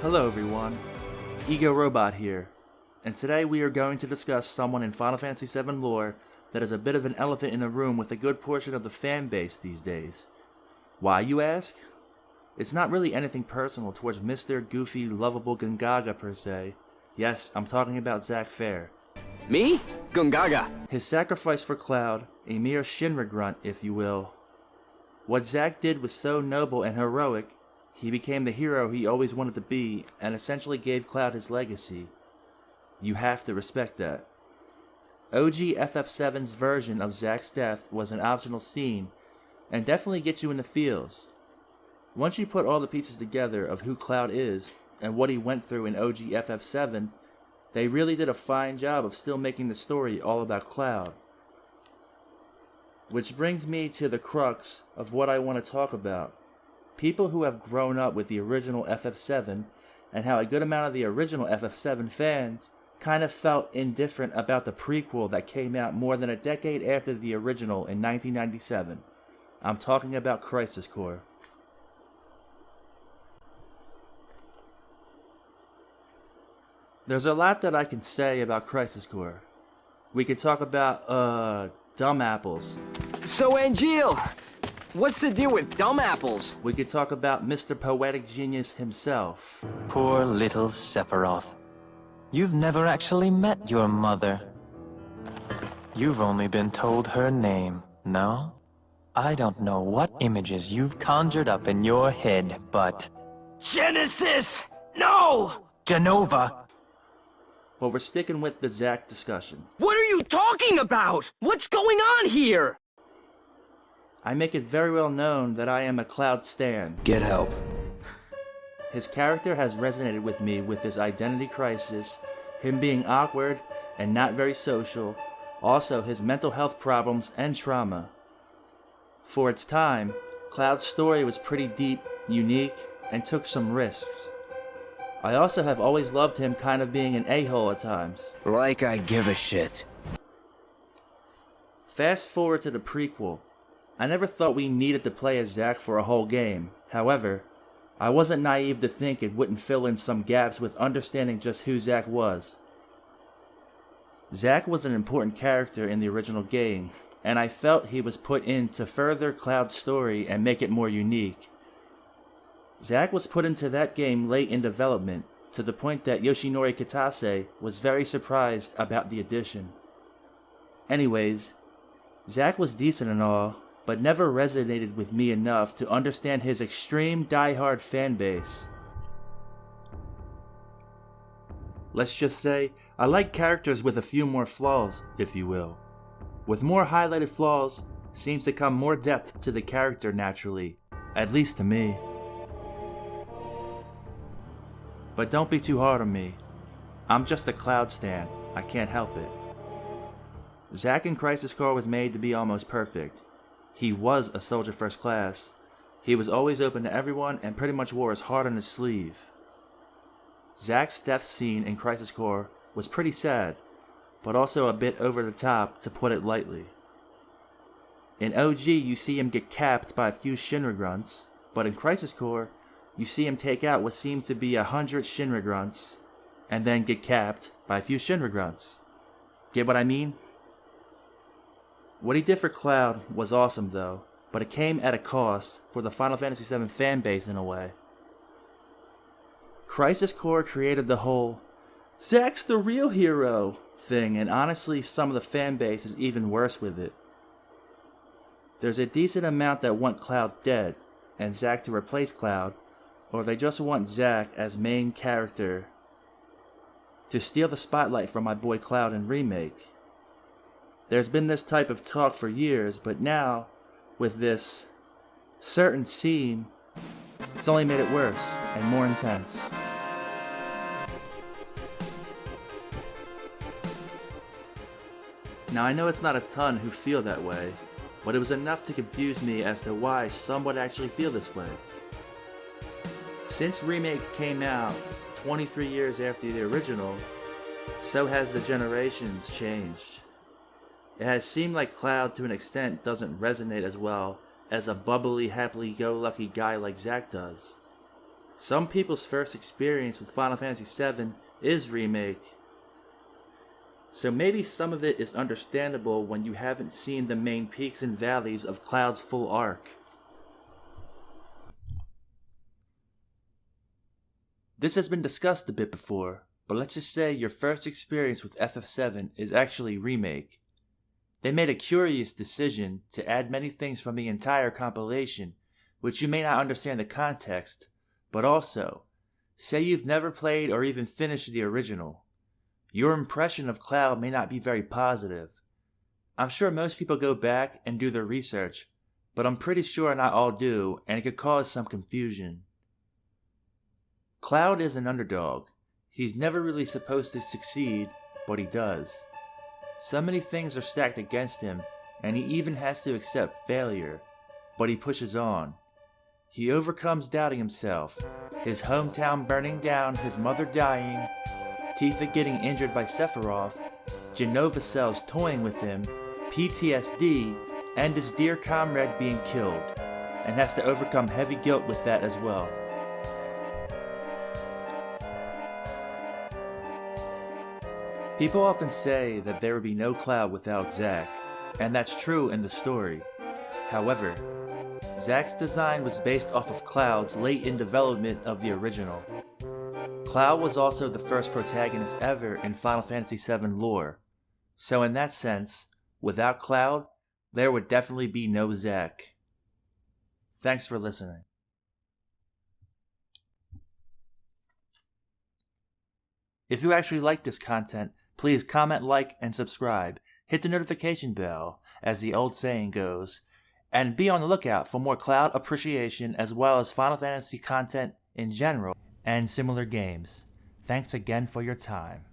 Hello everyone, Ego Robot here, and today we are going to discuss someone in Final Fantasy VII lore that is a bit of an elephant in the room with a good portion of the fan base these days. Why, you ask? It's not really anything personal towards Mr. Goofy, lovable Gungaga per se. Yes, I'm talking about Zack Fair. Me? Gungaga. His sacrifice for Cloud, a mere Shinra grunt, if you will. What Zack did was so noble and heroic, he became the hero he always wanted to be, and essentially gave Cloud his legacy. You have to respect that. OG FF7's version of Zack's death was an optional scene, and definitely gets you in the feels. Once you put all the pieces together of who Cloud is, and what he went through in OG FF7, they really did a fine job of still making the story all about Cloud. Which brings me to the crux of what I want to talk about. People who have grown up with the original FF7, and how a good amount of the original FF7 fans kind of felt indifferent about the prequel that came out more than a decade after the original in 1997. I'm talking about Crisis Core. There's a lot that I can say about Crisis Core. We could talk about, dumb apples. So, Angeal, what's the deal with dumb apples? We could talk about Mr. Poetic Genius himself. Poor little Sephiroth. You've never actually met your mother. You've only been told her name, no? I don't know what images you've conjured up in your head, but... Genesis! No! Genova! But we're sticking with the Zack discussion. What are you talking about? What's going on here? I make it very well known that I am a Cloud stan. Get help. His character has resonated with me with his identity crisis, him being awkward and not very social, also his mental health problems and trauma. For its time, Cloud's story was pretty deep, unique, and took some risks. I also have always loved him kind of being an a-hole at times. Like I give a shit. Fast forward to the prequel. I never thought we needed to play as Zack for a whole game. However, I wasn't naive to think it wouldn't fill in some gaps with understanding just who Zack was. Zack was an important character in the original game, and I felt he was put in to further Cloud's story and make it more unique. Zack was put into that game late in development, to the point that Yoshinori Kitase was very surprised about the addition. Anyways, Zack was decent and all, but never resonated with me enough to understand his extreme die-hard fanbase. Let's just say, I like characters with a few more flaws, if you will. With more highlighted flaws, seems to come more depth to the character naturally, at least to me. But don't be too hard on me. I'm just a Cloud stan, I can't help it. Zack in Crisis Core was made to be almost perfect. He was a soldier first class. He was always open to everyone and pretty much wore his heart on his sleeve. Zack's death scene in Crisis Core was pretty sad, but also a bit over the top to put it lightly. In OG you see him get capped by a few Shinra grunts, but in Crisis Core you see him take out what seems to be 100 Shinra grunts, and then get capped by a few Shinra grunts. Get what I mean? What he did for Cloud was awesome though, but it came at a cost for the Final Fantasy VII fanbase in a way. Crisis Core created the whole "Zack's the real hero" thing, and honestly some of the fanbase is even worse with it. There's a decent amount that want Cloud dead, and Zack to replace Cloud, or they just want Zack as main character to steal the spotlight from my boy Cloud in Remake. There's been this type of talk for years, but now, with this certain scene, it's only made it worse and more intense. Now I know it's not a ton who feel that way, but it was enough to confuse me as to why some would actually feel this way. Since Remake came out 23 years after the original, so has the generations changed. It has seemed like Cloud to an extent doesn't resonate as well as a bubbly, happy-go-lucky guy like Zack does. Some people's first experience with Final Fantasy VII is Remake. So maybe some of it is understandable when you haven't seen the main peaks and valleys of Cloud's full arc. This has been discussed a bit before, but let's just say your first experience with FF7 is actually Remake. They made a curious decision to add many things from the entire compilation, which you may not understand the context, but also, say you've never played or even finished the original. Your impression of Cloud may not be very positive. I'm sure most people go back and do their research, but I'm pretty sure not all do, and it could cause some confusion. Cloud is an underdog. He's never really supposed to succeed, but he does. So many things are stacked against him, and he even has to accept failure, but he pushes on. He overcomes doubting himself, his hometown burning down, his mother dying, Tifa getting injured by Sephiroth, Genova cells toying with him, PTSD, and his dear comrade being killed, and has to overcome heavy guilt with that as well. People often say that there would be no Cloud without Zack, and that's true in the story. However, Zack's design was based off of Cloud's late in development of the original. Cloud was also the first protagonist ever in Final Fantasy VII lore, so in that sense, without Cloud, there would definitely be no Zack. Thanks for listening. If you actually like this content, please comment, like, and subscribe. Hit the notification bell, as the old saying goes, and be on the lookout for more Cloud appreciation as well as Final Fantasy content in general and similar games. Thanks again for your time.